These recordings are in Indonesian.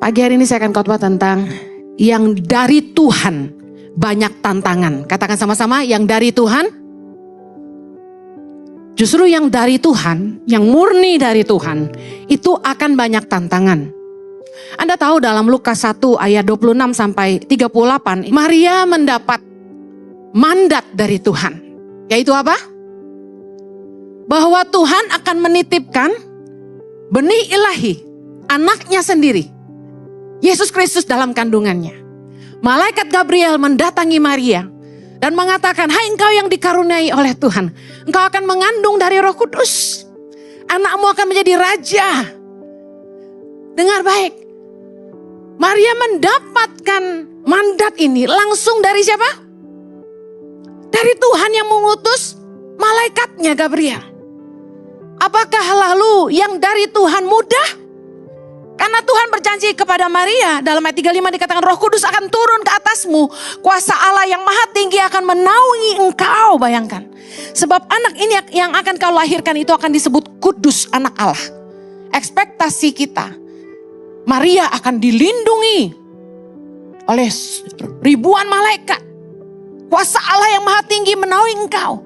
Pagi hari ini saya akan khotbah tentang yang dari Tuhan banyak tantangan. Katakan sama-sama, yang dari Tuhan. Justru yang dari Tuhan, yang murni dari Tuhan, itu akan banyak tantangan. Anda tahu dalam Lukas 1 ayat 26 sampai 38, Maria mendapat mandat dari Tuhan. Yaitu apa? Bahwa Tuhan akan menitipkan benih ilahi, anaknya sendiri, Yesus Kristus dalam kandungannya. Malaikat Gabriel mendatangi Maria dan mengatakan, "Hai engkau yang dikaruniai oleh Tuhan, engkau akan mengandung dari Roh Kudus. Anakmu akan menjadi raja." Dengar baik. Maria mendapatkan mandat ini langsung dari siapa? Dari Tuhan yang mengutus malaikatnya Gabriel. Apakah lalu yang dari Tuhan mudah? Karena Tuhan berjanji kepada Maria, dalam ayat 35 dikatakan Roh Kudus akan turun ke atasmu. Kuasa Allah yang maha tinggi akan menaungi engkau, bayangkan. Sebab anak ini yang akan kau lahirkan itu akan disebut kudus, anak Allah. Ekspektasi kita, Maria akan dilindungi oleh ribuan malaikat. Kuasa Allah yang maha tinggi menaungi engkau.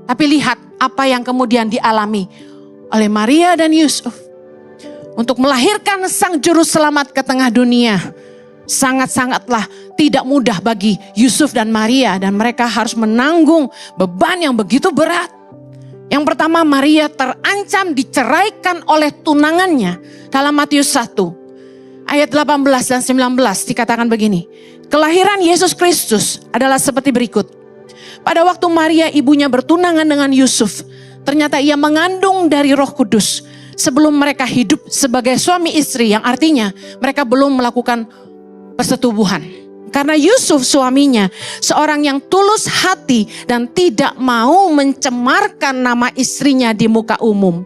Tapi lihat apa yang kemudian dialami oleh Maria dan Yusuf. Untuk melahirkan sang juru selamat ke tengah dunia. Sangat-sangatlah tidak mudah bagi Yusuf dan Maria. Dan mereka harus menanggung beban yang begitu berat. Yang pertama, Maria terancam diceraikan oleh tunangannya. Dalam Matius 1 ayat 18 dan 19 dikatakan begini. Kelahiran Yesus Kristus adalah seperti berikut. Pada waktu Maria ibunya bertunangan dengan Yusuf, ternyata ia mengandung dari Roh Kudus. Sebelum mereka hidup sebagai suami istri, yang artinya mereka belum melakukan persetubuhan. Karena Yusuf suaminya seorang yang tulus hati dan tidak mau mencemarkan nama istrinya di muka umum.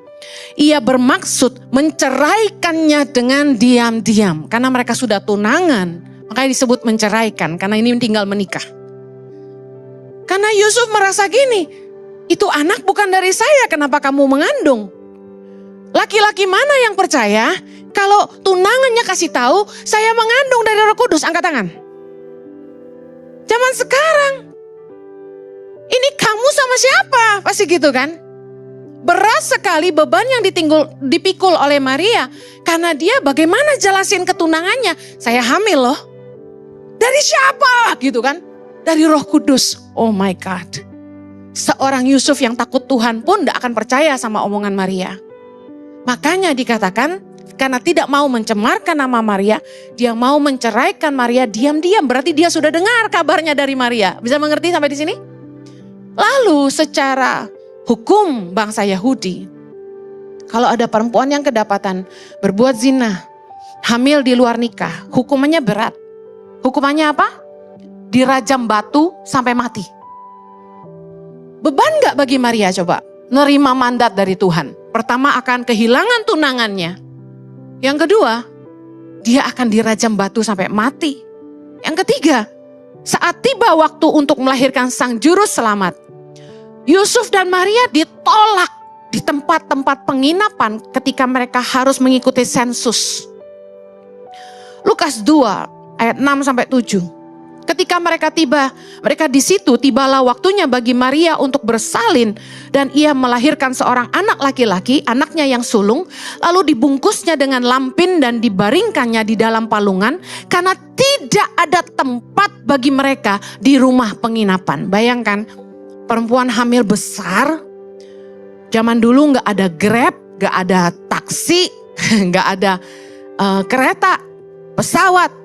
Ia bermaksud menceraikannya dengan diam-diam. Karena mereka sudah tunangan, makanya disebut menceraikan. Karena ini tinggal menikah. Karena Yusuf merasa gini, itu anak bukan dari saya, kenapa kamu mengandung? Laki-laki mana yang percaya kalau tunangannya kasih tahu saya mengandung dari Roh Kudus? Angkat tangan. Zaman sekarang, ini kamu sama siapa? Pasti gitu kan? Berat sekali beban yang dipikul oleh Maria. Karena dia bagaimana jelasin ketunangannya? Saya hamil loh. Dari siapa? Gitu kan? Dari Roh Kudus. Oh my God. Seorang Yusuf yang takut Tuhan pun tidak akan percaya sama omongan Maria. Makanya dikatakan, karena tidak mau mencemarkan nama Maria, dia mau menceraikan Maria diam-diam. Berarti dia sudah dengar kabarnya dari Maria. Bisa mengerti sampai di sini? Lalu secara hukum bangsa Yahudi, kalau ada perempuan yang kedapatan berbuat zina, hamil di luar nikah, hukumannya berat. Hukumannya apa? Dirajam batu sampai mati. Beban gak bagi Maria coba? Nerima mandat dari Tuhan. Pertama akan kehilangan tunangannya. Yang kedua, dia akan dirajam batu sampai mati. Yang ketiga, saat tiba waktu untuk melahirkan sang juru selamat, Yusuf dan Maria ditolak di tempat-tempat penginapan ketika mereka harus mengikuti sensus. Lukas 2 ayat 6 sampai 7. Ketika mereka tiba, mereka di situ tibalah waktunya bagi Maria untuk bersalin dan ia melahirkan seorang anak laki-laki, anaknya yang sulung, lalu dibungkusnya dengan lampin dan dibaringkannya di dalam palungan karena tidak ada tempat bagi mereka di rumah penginapan. Bayangkan, perempuan hamil besar, zaman dulu gak ada Grab, gak ada taksi, gak ada kereta, pesawat.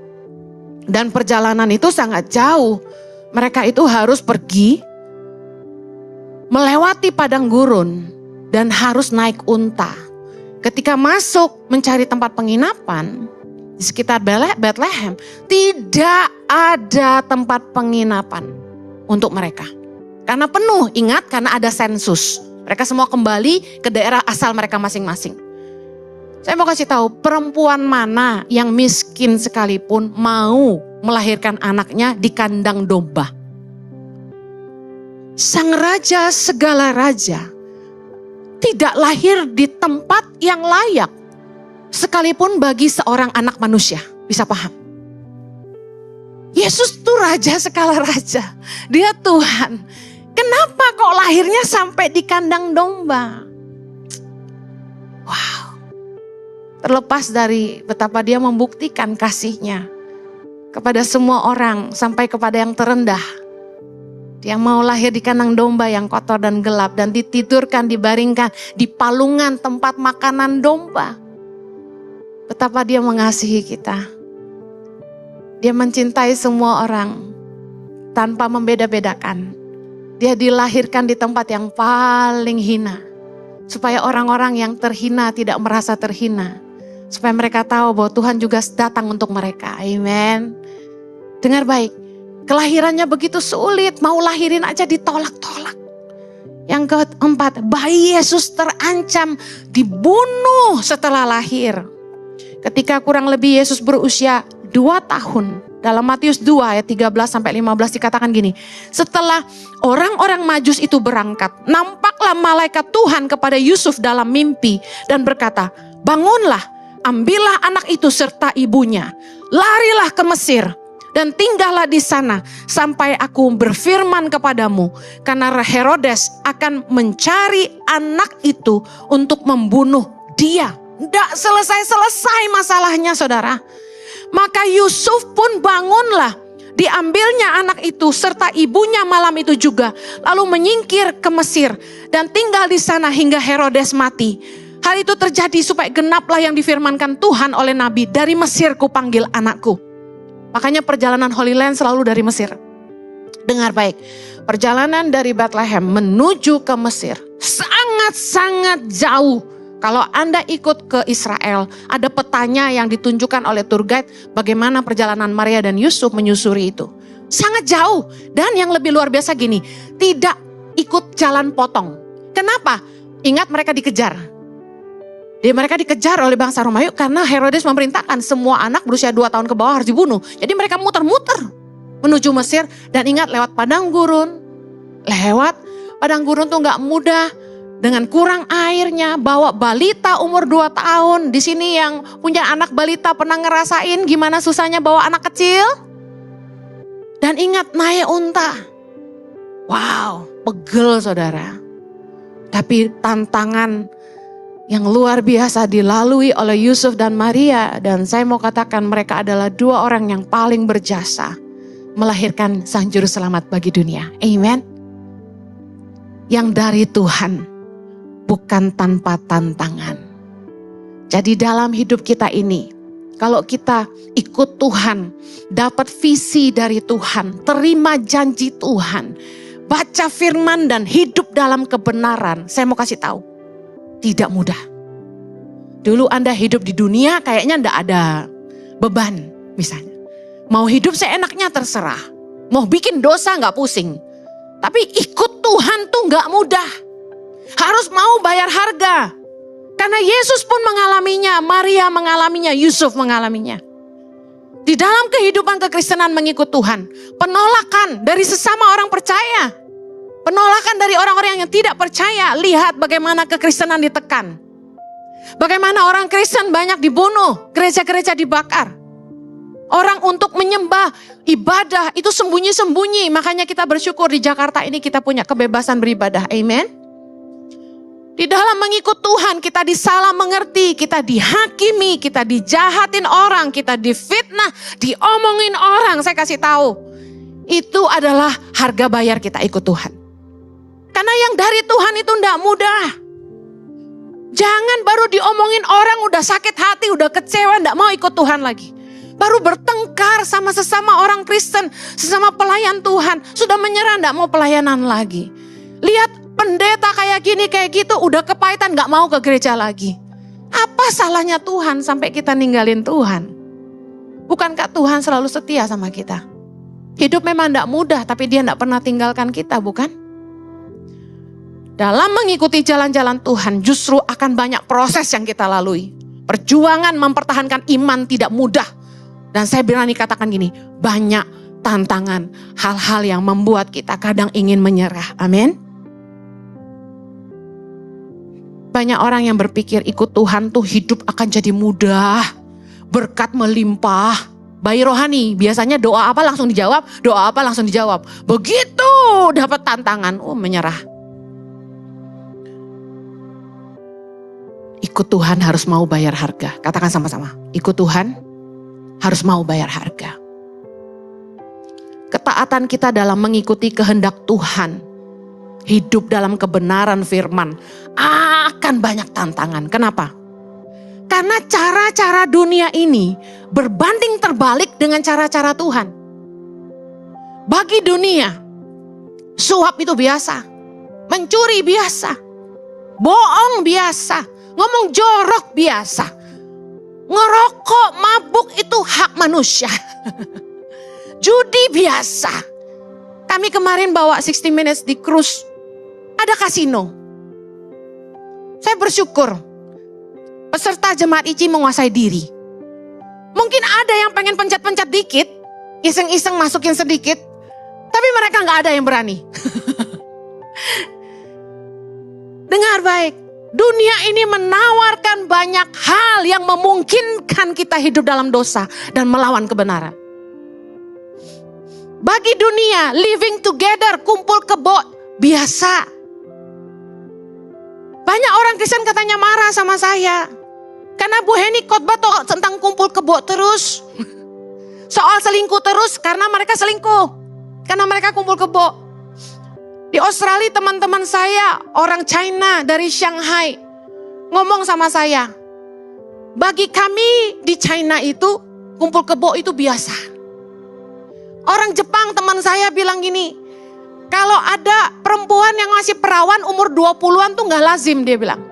Dan perjalanan itu sangat jauh. Mereka itu harus pergi melewati padang gurun dan harus naik unta. Ketika masuk mencari tempat penginapan di sekitar Bethlehem, tidak ada tempat penginapan untuk mereka. Karena penuh, ingat karena ada sensus. Mereka semua kembali ke daerah asal mereka masing-masing. Saya mau kasih tahu, perempuan mana yang miskin sekalipun mau melahirkan anaknya di kandang domba. Sang raja segala raja tidak lahir di tempat yang layak. Sekalipun bagi seorang anak manusia, bisa paham. Yesus tuh raja skala raja. Dia Tuhan. Kenapa kok lahirnya sampai di kandang domba? Wow. Terlepas dari betapa dia membuktikan kasihnya kepada semua orang sampai kepada yang terendah. Dia mau lahir di kandang domba yang kotor dan gelap dan ditidurkan, dibaringkan di palungan tempat makanan domba. Betapa dia mengasihi kita. Dia mencintai semua orang tanpa membeda-bedakan. Dia dilahirkan di tempat yang paling hina. Supaya orang-orang yang terhina tidak merasa terhina. Supaya mereka tahu bahwa Tuhan juga datang untuk mereka. Amen. Dengar baik. Kelahirannya begitu sulit. Mau lahirin aja ditolak-tolak. Yang keempat, bayi Yesus terancam dibunuh setelah lahir. Ketika kurang lebih Yesus berusia 2 tahun. Dalam Matius 2 ayat 13-15 dikatakan gini. Setelah orang-orang Majus itu berangkat, nampaklah malaikat Tuhan kepada Yusuf dalam mimpi dan berkata, bangunlah, ambillah anak itu serta ibunya, larilah ke Mesir dan tinggallah di sana sampai aku berfirman kepadamu, karena Herodes akan mencari anak itu untuk membunuh dia. Tidak selesai-selesai masalahnya, saudara. Maka Yusuf pun bangunlah, diambilnya anak itu serta ibunya malam itu juga, lalu menyingkir ke Mesir dan tinggal di sana hingga Herodes mati. Hal itu terjadi supaya genaplah yang difirmankan Tuhan oleh Nabi, dari Mesir kupanggil anakku. Makanya perjalanan Holy Land selalu dari Mesir. Dengar baik, perjalanan dari Bethlehem menuju ke Mesir sangat-sangat jauh. Kalau Anda ikut ke Israel, ada petanya yang ditunjukkan oleh tour guide bagaimana perjalanan Maria dan Yusuf menyusuri itu. Sangat jauh. Dan yang lebih luar biasa gini, tidak ikut jalan potong. Kenapa? Ingat mereka dikejar. Mereka dikejar oleh bangsa Romawi karena Herodes memerintahkan semua anak berusia 2 tahun ke bawah harus dibunuh. Jadi mereka muter-muter menuju Mesir dan ingat lewat padang gurun. Lewat padang gurun tuh gak mudah. Dengan kurang airnya, bawa balita umur 2 tahun. Di sini yang punya anak balita pernah ngerasain gimana susahnya bawa anak kecil? Dan ingat naik unta. Wow, pegel saudara. Tapi tantangan yang luar biasa dilalui oleh Yusuf dan Maria. Dan saya mau katakan mereka adalah 2 orang yang paling berjasa melahirkan Sang Juru Selamat bagi dunia. Amen. Yang dari Tuhan, bukan tanpa tantangan. Jadi dalam hidup kita ini, kalau kita ikut Tuhan, dapat visi dari Tuhan, terima janji Tuhan, baca firman dan hidup dalam kebenaran, saya mau kasih tahu, tidak mudah. Dulu Anda hidup di dunia kayaknya enggak ada beban misalnya. Mau hidup seenaknya terserah, mau bikin dosa enggak pusing. Tapi ikut Tuhan tuh enggak mudah. Harus mau bayar harga. Karena Yesus pun mengalaminya, Maria mengalaminya, Yusuf mengalaminya. Di dalam kehidupan kekristenan mengikut Tuhan, penolakan dari sesama orang percaya. Penolakan dari orang-orang yang tidak percaya. Lihat bagaimana kekristenan ditekan. Bagaimana orang Kristen banyak dibunuh, gereja-gereja dibakar. Orang untuk menyembah, ibadah itu sembunyi-sembunyi. Makanya kita bersyukur di Jakarta ini kita punya kebebasan beribadah. Amen. Di dalam mengikut Tuhan kita disalah mengerti, kita dihakimi, kita dijahatin orang, kita difitnah, diomongin orang. Saya kasih tahu, itu adalah harga bayar kita ikut Tuhan. Karena yang dari Tuhan itu tidak mudah. Jangan baru diomongin orang udah sakit hati, udah kecewa, tidak mau ikut Tuhan lagi. Baru bertengkar sama sesama orang Kristen, sesama pelayan Tuhan, sudah menyerah, tidak mau pelayanan lagi. Lihat pendeta kayak gini, kayak gitu, udah kepahitan gak mau ke gereja lagi. Apa salahnya Tuhan sampai kita ninggalin Tuhan? Bukankah Tuhan selalu setia sama kita? Hidup memang gak mudah, tapi dia gak pernah tinggalkan kita, bukan? Dalam mengikuti jalan-jalan Tuhan, justru akan banyak proses yang kita lalui. Perjuangan mempertahankan iman tidak mudah. Dan saya berani katakan gini, banyak tantangan, hal-hal yang membuat kita kadang ingin menyerah. Amin. banyak orang yang berpikir ikut Tuhan tuh hidup akan jadi mudah, berkat melimpah. Bayi rohani biasanya doa apa langsung dijawab, doa apa langsung dijawab. Begitu dapat tantangan, menyerah. Ikut Tuhan harus mau bayar harga. Katakan sama-sama, ikut Tuhan harus mau bayar harga. Ketaatan kita dalam mengikuti kehendak Tuhan, hidup dalam kebenaran firman, akan banyak tantangan. Kenapa? Karena cara-cara dunia ini berbanding terbalik dengan cara-cara Tuhan. Bagi dunia, suap itu biasa, mencuri biasa, bohong biasa, ngomong jorok biasa, ngerokok, mabuk itu hak manusia. Judi biasa. Kami kemarin bawa 60 Minutes di cruise, ada kasino. Saya bersyukur peserta jemaat ICI menguasai diri. Mungkin ada yang pengen pencet-pencet dikit, iseng-iseng masukin sedikit, tapi mereka gak ada yang berani. Dengar baik, dunia ini menawarkan banyak hal yang memungkinkan kita hidup dalam dosa dan melawan kebenaran. Bagi dunia, living together, kumpul kebo, biasa. Banyak orang Kristen katanya marah sama saya. Karena Bu Heni khotbah tentang kumpul kebo terus. Soal selingkuh terus, karena mereka selingkuh. Karena mereka kumpul kebo. Di Australia teman-teman saya, orang China dari Shanghai, ngomong sama saya. Bagi kami di China itu, kumpul kebo itu biasa. Orang Jepang teman saya bilang gini, kalau ada perempuan yang masih perawan umur 20-an tuh gak lazim, dia bilang.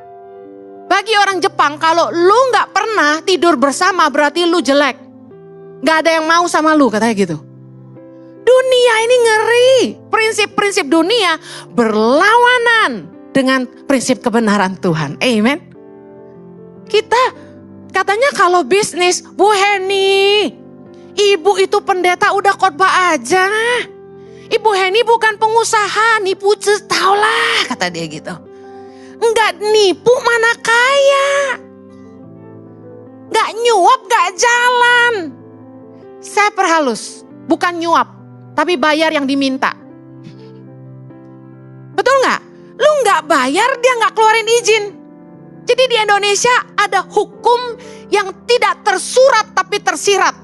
Bagi orang Jepang, kalau lu gak pernah tidur bersama berarti lu jelek. Gak ada yang mau sama lu, katanya gitu. Dunia ini ngeri. Prinsip-prinsip dunia berlawanan dengan prinsip kebenaran Tuhan. Amen. Kita katanya kalau bisnis, Bu Heni, ibu itu pendeta udah khotbah aja. Ibu Heni bukan pengusaha, nipu tahu lah, kata dia gitu. Enggak nipu mana kaya. Enggak nyuap, enggak jalan. Saya perhalus, bukan nyuap, tapi bayar yang diminta. Betul enggak? Lu enggak bayar, dia enggak keluarin izin. Jadi di Indonesia ada hukum yang tidak tersurat tapi tersirat.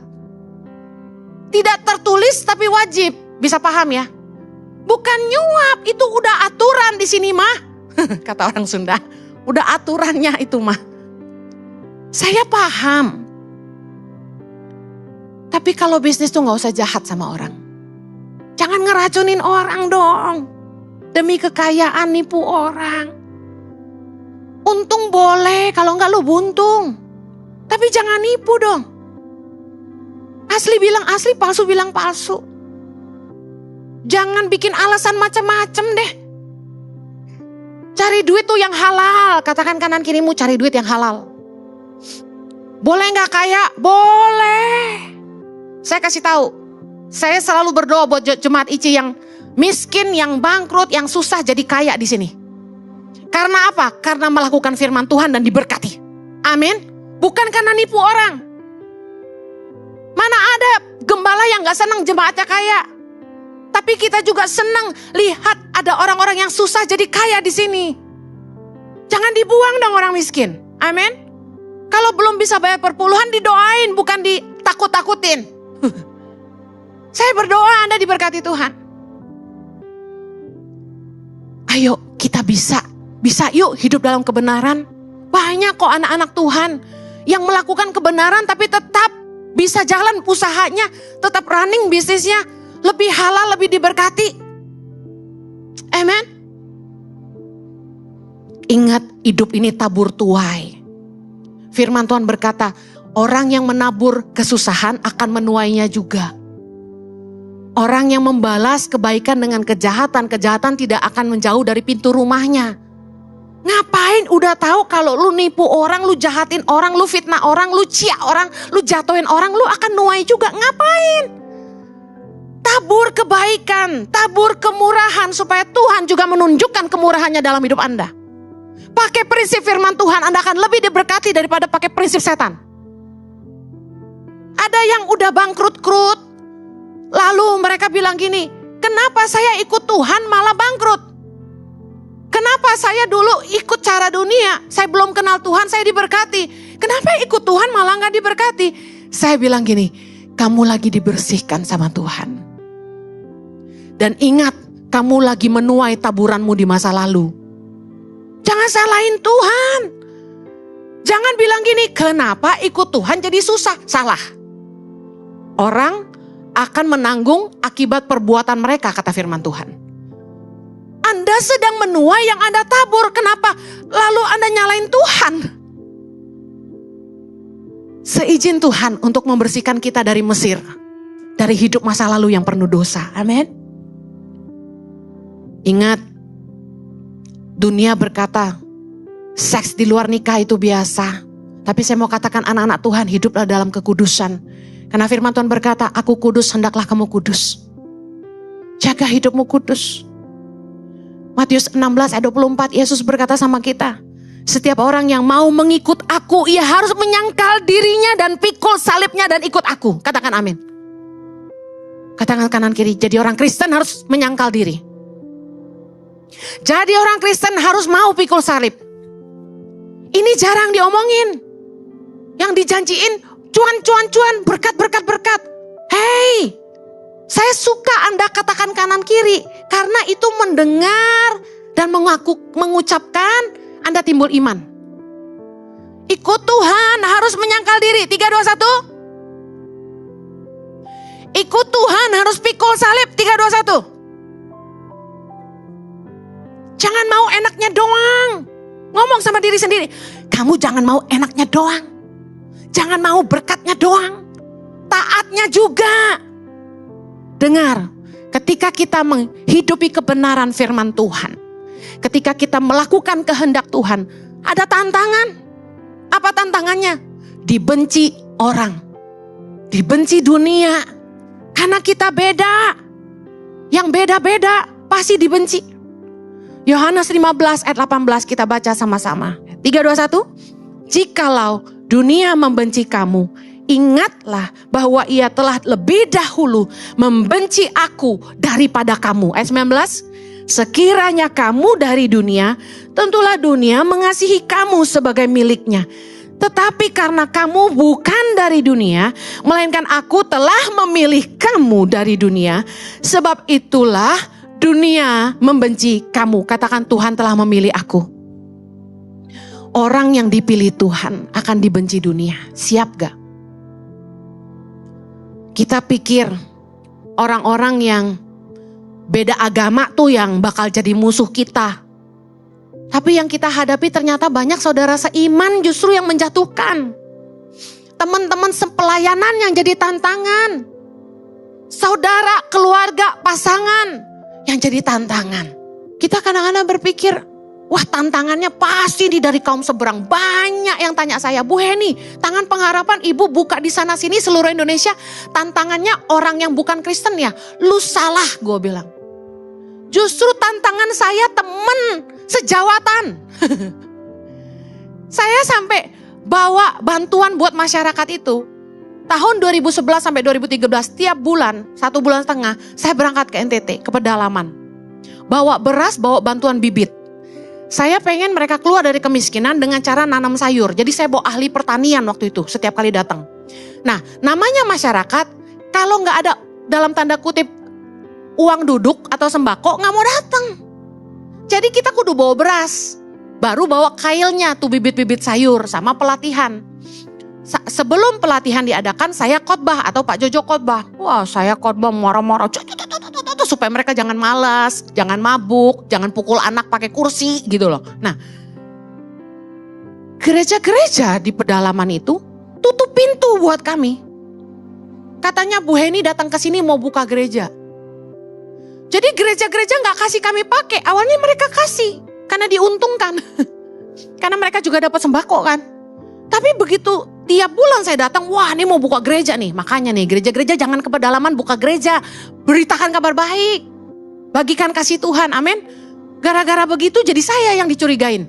Tidak tertulis tapi wajib. Bisa paham ya? Bukan nyuap, itu udah aturan di sini mah. Kata orang Sunda, udah aturannya itu mah. Saya paham. Tapi kalau bisnis tuh gak usah jahat sama orang. Jangan ngeracunin orang dong. Demi kekayaan nipu orang. Untung boleh, kalau enggak lu buntung. Tapi jangan nipu dong. Asli bilang asli, palsu bilang palsu. Jangan bikin alasan macam-macam deh. Cari duit tuh yang halal. Katakan kanan kirimu, cari duit yang halal. Boleh gak kaya? Boleh. Saya kasih tahu. Saya selalu berdoa buat jemaat ICI yang miskin, yang bangkrut, yang susah jadi kaya di sini. Karena apa? Karena melakukan firman Tuhan dan diberkati. Amin. Bukan karena nipu orang. Mana ada gembala yang gak senang jemaatnya kaya. Tapi kita juga senang lihat ada orang-orang yang susah jadi kaya di sini. Jangan dibuang dong orang miskin. Amin. Kalau belum bisa bayar perpuluhan didoain, bukan ditakut-takutin. Saya berdoa Anda diberkati Tuhan. Ayo kita bisa yuk hidup dalam kebenaran. Banyak kok anak-anak Tuhan yang melakukan kebenaran tapi tetap bisa jalan usahanya, tetap running bisnisnya, lebih halal, lebih diberkati. Amen. Ingat, hidup ini tabur tuai. Firman Tuhan berkata, orang yang menabur kesusahan akan menuainya juga. Orang yang membalas kebaikan dengan kejahatan, kejahatan tidak akan menjauh dari pintu rumahnya. Ngapain udah tahu kalau lu nipu orang, lu jahatin orang, lu fitnah orang, lu cia orang, lu jatuhin orang, lu akan nuai juga. Ngapain? Tabur kebaikan, tabur kemurahan supaya Tuhan juga menunjukkan kemurahannya dalam hidup Anda. Pakai prinsip firman Tuhan, Anda akan lebih diberkati daripada pakai prinsip setan. Ada yang udah bangkrut-krut, lalu mereka bilang gini, kenapa saya ikut Tuhan malah bangkrut? Kenapa saya dulu ikut cara dunia, saya belum kenal Tuhan, saya diberkati. Kenapa ikut Tuhan malah gak diberkati? Saya bilang gini, kamu lagi dibersihkan sama Tuhan. Dan ingat, kamu lagi menuai taburanmu di masa lalu. Jangan salahin Tuhan. Jangan bilang gini, kenapa ikut Tuhan jadi susah? Salah. Orang akan menanggung akibat perbuatan mereka, kata firman Tuhan. Anda sedang menuai yang Anda tabur, kenapa lalu Anda nyalain Tuhan? Seizin Tuhan untuk membersihkan kita dari Mesir, dari hidup masa lalu yang penuh dosa. Amin. Ingat, dunia berkata, seks di luar nikah itu biasa. Tapi saya mau katakan anak-anak Tuhan hiduplah dalam kekudusan. Karena firman Tuhan berkata, aku kudus, hendaklah kamu kudus. Jaga hidupmu kudus. Matius 16 ayat 24, Yesus berkata sama kita, setiap orang yang mau mengikut aku, ia harus menyangkal dirinya dan pikul salibnya dan ikut aku. Katakan amin. Katakan kanan kiri, jadi orang Kristen harus menyangkal diri. Jadi orang Kristen harus mau pikul salib. Ini jarang diomongin. Yang dijanjiin cuan, berkat. Hei, saya suka Anda katakan kanan kiri. Karena itu mendengar dan mengucapkan Anda timbul iman. Ikut Tuhan harus menyangkal diri. 3, 2, 1. Ikut Tuhan harus pikul salib. 3, 2, 1. Jangan mau enaknya doang. Ngomong sama diri sendiri. Kamu jangan mau enaknya doang. Jangan mau berkatnya doang. Taatnya juga. Dengar, ketika kita menghidupi kebenaran firman Tuhan. Ketika kita melakukan kehendak Tuhan. Ada tantangan. Apa tantangannya? Dibenci orang. Dibenci dunia. Karena kita beda. Yang beda-beda pasti dibenci. Yohanes 15 ayat 18 kita baca sama-sama. 3, 2, 1. Jikalau dunia membenci kamu, ingatlah bahwa ia telah lebih dahulu membenci aku daripada kamu. Ayat 19. Sekiranya kamu dari dunia, tentulah dunia mengasihi kamu sebagai miliknya. Tetapi karena kamu bukan dari dunia, melainkan aku telah memilih kamu dari dunia, sebab itulah dunia membenci kamu. Katakan, Tuhan telah memilih aku. Orang yang dipilih Tuhan akan dibenci dunia. Siap gak? Kita pikir orang-orang yang beda agama tuh yang bakal jadi musuh kita. Tapi yang kita hadapi ternyata banyak saudara seiman justru yang menjatuhkan. Teman-teman sepelayanan yang jadi tantangan. Saudara, keluarga, pasangan yang jadi tantangan. Kita kadang-kadang berpikir, wah tantangannya pasti nih dari kaum seberang. Banyak yang tanya saya, Bu Heni, Tangan Pengharapan Ibu buka di sana sini seluruh Indonesia. Tantangannya orang yang bukan Kristen ya? Lu salah, gue bilang. Justru tantangan saya temen sejawatan. Saya sampai bawa bantuan buat masyarakat itu. Tahun 2011 sampai 2013 tiap bulan 1,5 bulan saya berangkat ke NTT, ke pedalaman. Bawa beras, bawa bantuan bibit. Saya pengen mereka keluar dari kemiskinan dengan cara nanam sayur. Jadi saya bawa ahli pertanian waktu itu setiap kali datang. Nah, namanya masyarakat kalau nggak ada dalam tanda kutip uang duduk atau sembako nggak mau datang. Jadi kita kudu bawa beras, baru bawa kailnya tuh bibit-bibit sayur sama pelatihan. Sebelum pelatihan diadakan saya khotbah atau Pak Jojo khotbah. Wah, saya khotbah marah-marah supaya mereka jangan malas, jangan mabuk, jangan pukul anak pakai kursi gitu loh. Nah, gereja-gereja di pedalaman itu tutup pintu buat kami. Katanya Bu Heni datang ke sini mau buka gereja. Jadi gereja-gereja nggak kasih kami pakai. Awalnya mereka kasih karena diuntungkan, karena mereka juga dapat sembako kan. Tapi begitu tiap bulan saya datang, wah ini mau buka gereja nih. Makanya nih gereja-gereja jangan ke pedalaman buka gereja. Beritakan kabar baik. Bagikan kasih Tuhan, amin. Gara-gara begitu jadi saya yang dicurigain.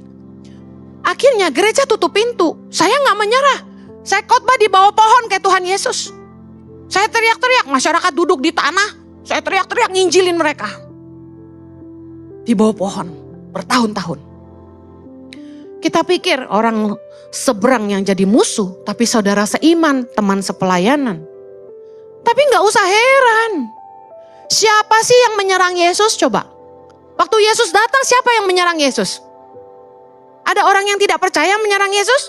Akhirnya gereja tutup pintu. Saya gak menyerah. Saya khotbah di bawah pohon kayak Tuhan Yesus. Saya teriak-teriak, masyarakat duduk di tanah. Saya teriak-teriak nginjilin mereka. Di bawah pohon, bertahun-tahun. Kita pikir orang seberang yang jadi musuh, tapi saudara seiman, teman sepelayanan. Tapi gak usah heran. Siapa sih yang menyerang Yesus coba? Waktu Yesus datang, siapa yang menyerang Yesus? Ada orang yang tidak percaya menyerang Yesus?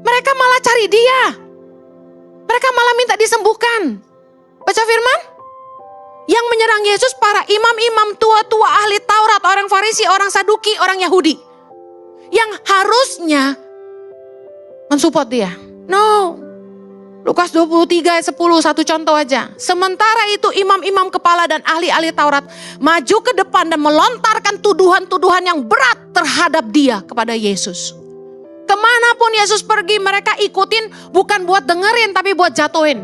Mereka malah cari dia. Mereka malah minta disembuhkan. Baca firman. Yang menyerang Yesus para imam-imam tua-tua ahli Taurat, orang Farisi, orang Saduki, orang Yahudi. Yang harusnya mensupport dia. No. Lukas 23 ayat 10, satu contoh aja. Sementara itu imam-imam kepala dan ahli-ahli Taurat maju ke depan dan melontarkan tuduhan-tuduhan yang berat terhadap dia kepada Yesus. Kemanapun Yesus pergi mereka ikutin, bukan buat dengerin tapi buat jatuhin.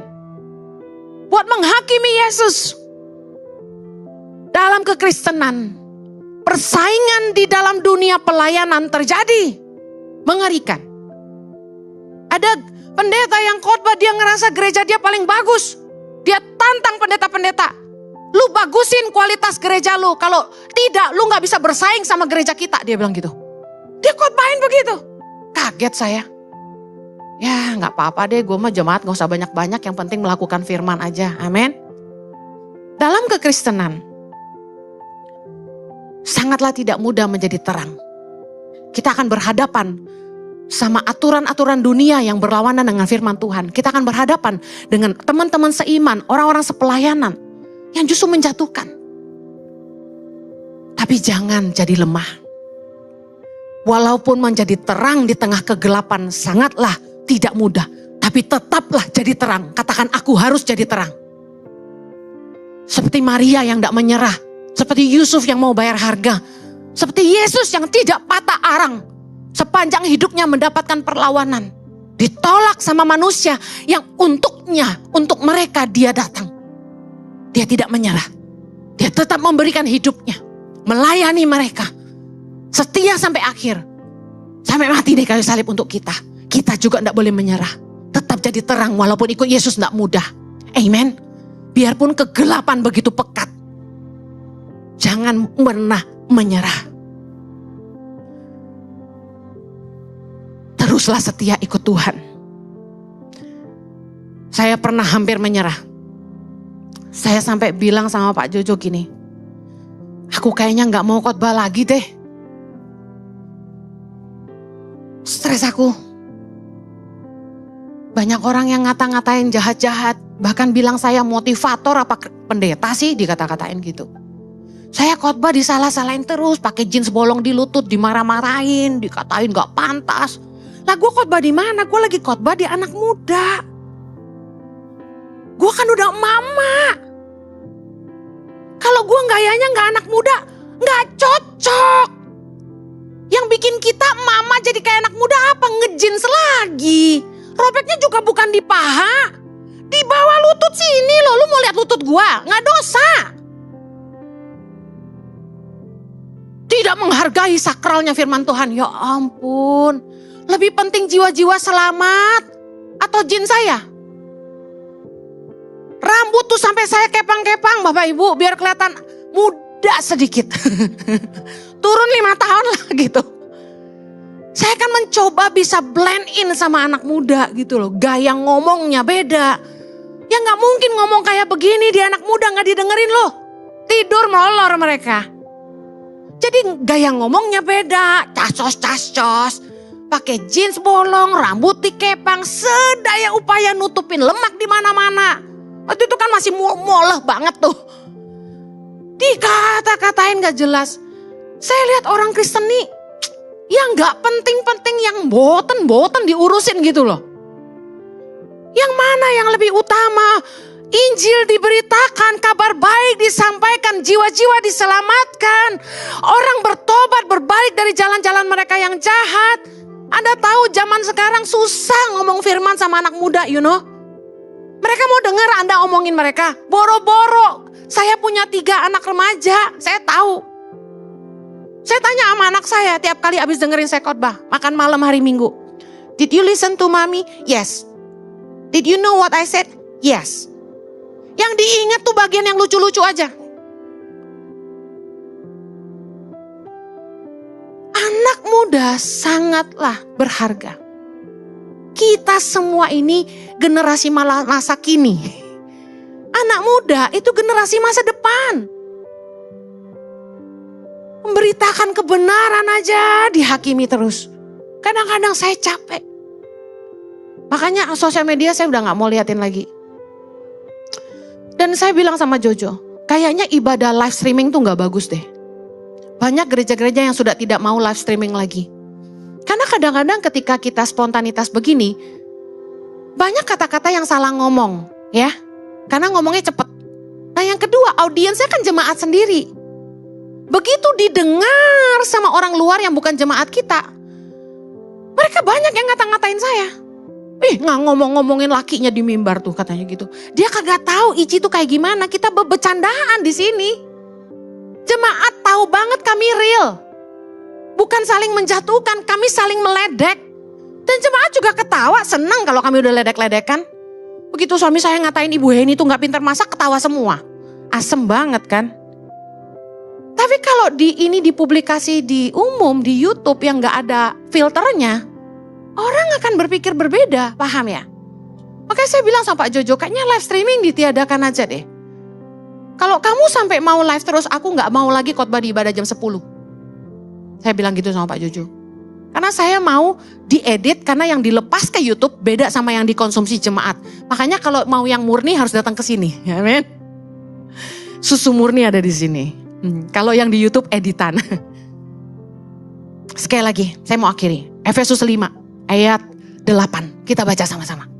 Buat menghakimi Yesus. Dalam kekristenan, persaingan di dalam dunia pelayanan terjadi. Mengerikan. Ada pendeta yang khotbah, dia ngerasa gereja dia paling bagus. Dia tantang pendeta-pendeta. Lu bagusin kualitas gereja lu. Kalau tidak, lu gak bisa bersaing sama gereja kita. Dia bilang gitu. Dia khotbahin begitu. Kaget saya. Ya gak apa-apa deh, gue mah jemaat gak usah banyak-banyak. Yang penting melakukan firman aja. Amin. Dalam kekristenan, sangatlah tidak mudah menjadi terang. Kita akan berhadapan sama aturan-aturan dunia yang berlawanan dengan firman Tuhan. Kita akan berhadapan dengan teman-teman seiman, orang-orang sepelayanan yang justru menjatuhkan. Tapi jangan jadi lemah. Walaupun menjadi terang di tengah kegelapan sangatlah tidak mudah. Tapi tetaplah jadi terang. Katakan aku harus jadi terang. Seperti Maria yang tidak menyerah. Seperti Yusuf yang mau bayar harga. Seperti Yesus yang tidak patah arang. Sepanjang hidupnya mendapatkan perlawanan. Ditolak sama manusia yang untuknya, untuk mereka dia datang. Dia tidak menyerah. Dia tetap memberikan hidupnya. Melayani mereka. Setia sampai akhir. Sampai mati di kayu salib untuk kita. Kita juga tidak boleh menyerah. Tetap jadi terang walaupun ikut Yesus tidak mudah. Amen. Biarpun kegelapan begitu pekat. Jangan pernah menyerah. Teruslah setia ikut Tuhan. Saya pernah hampir menyerah. Saya sampai bilang sama Pak Jojo gini. Aku kayaknya gak mau khotbah lagi deh. Stres aku. Banyak orang yang ngata-ngatain jahat-jahat. Bahkan bilang saya motivator apa pendeta sih, dikata-katain gitu. Saya khotbah disalah-salahin terus, pakai jeans bolong di lutut, dimarah-marahin, dikatain gak pantas. Lah gue khotbah di mana? Gue lagi khotbah di anak muda. Gue kan udah mama. Kalau gue gayanya gak anak muda, gak cocok. Yang bikin kita mama jadi kayak anak muda apa? Ngejins lagi. Robeknya juga bukan di paha. Di bawah lutut sini loh. Lu mau lihat lutut gue? Gak dosa. Tidak menghargai sakralnya firman Tuhan. Ya ampun. Lebih penting jiwa-jiwa selamat. Atau jin saya. Rambut tuh sampai saya kepang-kepang Bapak Ibu. Biar kelihatan muda sedikit. Turun 5 tahun lah gitu. Saya kan mencoba bisa blend in sama anak muda gitu loh. Gaya ngomongnya beda. Ya gak mungkin ngomong kayak begini di anak muda gak didengerin loh. Tidur molor mereka. Jadi gaya ngomongnya beda. Casos-casos. Pakai jeans bolong, rambut dikepang. Sedaya upaya nutupin lemak di mana-mana. Waktu itu kan masih moleh banget tuh. Dikata-katain gak jelas. Saya lihat orang Kristen nih yang gak penting-penting, yang boten-boten diurusin gitu loh. Yang mana yang lebih utama? Injil diberitakan, kabar baik disampaikan, jiwa-jiwa diselamatkan. Orang bertobat, berbalik dari jalan-jalan mereka yang jahat. Anda tahu zaman sekarang susah ngomong firman sama anak muda, you know. Mereka mau dengar Anda omongin mereka. Boro-boro, saya punya 3 anak remaja, saya tahu. Saya tanya sama anak saya tiap kali habis dengerin saya khotbah, makan malam hari Minggu. Did you listen to mommy? Yes. Did you know what I said? Yes. Yang diingat tuh bagian yang lucu-lucu aja. Anak muda sangatlah berharga. Kita semua ini generasi masa kini. Anak muda itu generasi masa depan. Memberitakan kebenaran aja dihakimi terus. Kadang-kadang saya capek. Makanya sosial media saya udah gak mau liatin lagi. Dan saya bilang sama Jojo, kayaknya ibadah live streaming tuh gak bagus deh. Banyak gereja-gereja yang sudah tidak mau live streaming lagi. Karena kadang-kadang ketika kita spontanitas begini, banyak kata-kata yang salah ngomong, ya. Karena ngomongnya cepet. Nah yang kedua, audiensnya kan jemaat sendiri. Begitu didengar sama orang luar yang bukan jemaat kita, mereka banyak yang ngata-ngatain saya. Nggak ngomong-ngomongin lakinya di mimbar tuh katanya gitu. Dia kagak tahu Ici tuh kayak gimana. Kita bercandaan di sini. Jemaat tahu banget kami real. Bukan saling menjatuhkan, kami saling meledek. Dan jemaat juga ketawa, senang kalau kami udah ledek-ledekan. Begitu suami saya ngatain Ibu Heni tuh gak pintar masak, ketawa semua. Asem banget kan. Tapi kalau ini dipublikasi di umum, di YouTube yang gak ada filternya, orang akan berpikir berbeda, paham ya? Makanya saya bilang sama Pak Jojo, kayaknya live streaming ditiadakan aja deh. Kalau kamu sampai mau live terus, aku gak mau lagi khotbah di ibadah jam 10. Saya bilang gitu sama Pak Jojo. Karena saya mau diedit karena yang dilepas ke YouTube beda sama yang dikonsumsi jemaat. Makanya kalau mau yang murni harus datang ke sini. Amin. Susu murni ada di sini. Kalau yang di YouTube editan. Sekali lagi saya mau akhiri. Efesus 5 ayat 8. Kita baca sama-sama.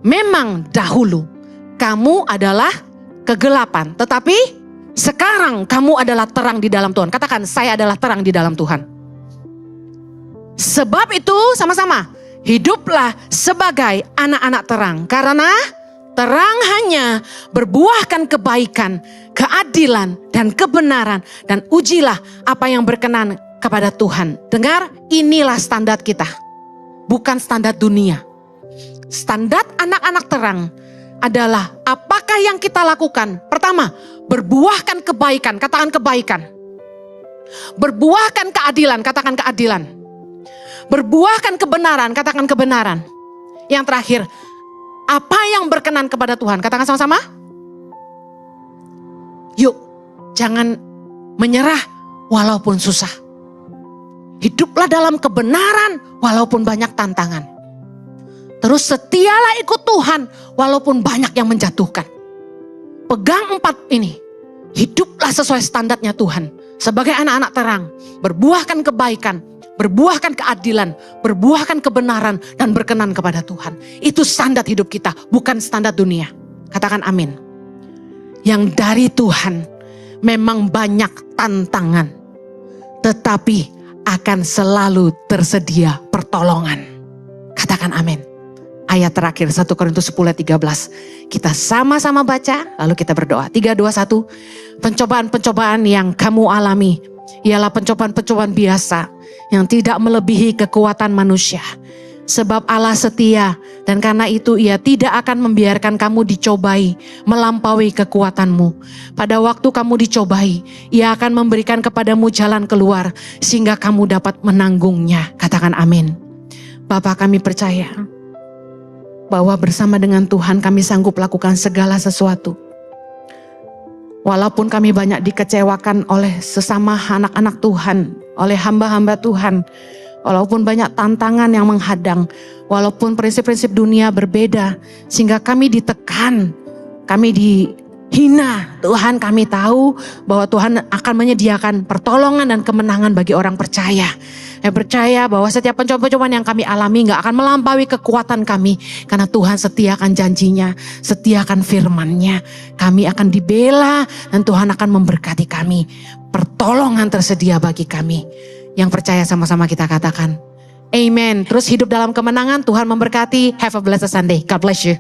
Memang dahulu kamu adalah kegelapan. Tetapi sekarang kamu adalah terang di dalam Tuhan. Katakan, saya adalah terang di dalam Tuhan. Sebab itu sama-sama, hiduplah sebagai anak-anak terang. Karena terang hanya berbuahkan kebaikan, keadilan, dan kebenaran. Dan ujilah apa yang berkenan kepada Tuhan. Dengar, inilah standar kita. Bukan standar dunia. Standar anak-anak terang adalah apakah yang kita lakukan. Pertama, berbuahkan kebaikan, katakan kebaikan. Berbuahkan keadilan, katakan keadilan. Berbuahkan kebenaran, katakan kebenaran. Yang terakhir, apa yang berkenan kepada Tuhan, katakan sama-sama. Yuk, jangan menyerah walaupun susah. Hiduplah dalam kebenaran walaupun banyak tantangan. Terus setialah ikut Tuhan walaupun banyak yang menjatuhkan. Pegang 4 ini. Hiduplah sesuai standarnya Tuhan. Sebagai anak-anak terang. Berbuahkan kebaikan. Berbuahkan keadilan. Berbuahkan kebenaran. Dan berkenan kepada Tuhan. Itu standar hidup kita. Bukan standar dunia. Katakan amin. Yang dari Tuhan. Memang banyak tantangan. Tetapi akan selalu tersedia pertolongan. Katakan amin. Ayat terakhir 1 Korintus 10 ayat 13. Kita sama-sama baca lalu kita berdoa. 3, 2, 1. Pencobaan-pencobaan yang kamu alami ialah pencobaan-pencobaan biasa yang tidak melebihi kekuatan manusia. Sebab Allah setia dan karena itu Ia tidak akan membiarkan kamu dicobai melampaui kekuatanmu. Pada waktu kamu dicobai, Ia akan memberikan kepadamu jalan keluar sehingga kamu dapat menanggungnya. Katakan amin. Bapa, kami percaya bahwa bersama dengan Tuhan kami sanggup lakukan segala sesuatu. Walaupun kami banyak dikecewakan oleh sesama anak-anak Tuhan, oleh hamba-hamba Tuhan, walaupun banyak tantangan yang menghadang, walaupun prinsip-prinsip dunia berbeda, sehingga kami ditekan, kami dihina, Tuhan kami tahu bahwa Tuhan akan menyediakan pertolongan dan kemenangan bagi orang percaya. Saya percaya bahwa setiap pencobaan-pencobaan yang kami alami gak akan melampaui kekuatan kami. Karena Tuhan setiakan janjinya, setiakan firman-Nya. Kami akan dibela dan Tuhan akan memberkati kami. Pertolongan tersedia bagi kami. Yang percaya sama-sama kita katakan. Amen. Terus hidup dalam kemenangan, Tuhan memberkati. Have a blessed Sunday. God bless you.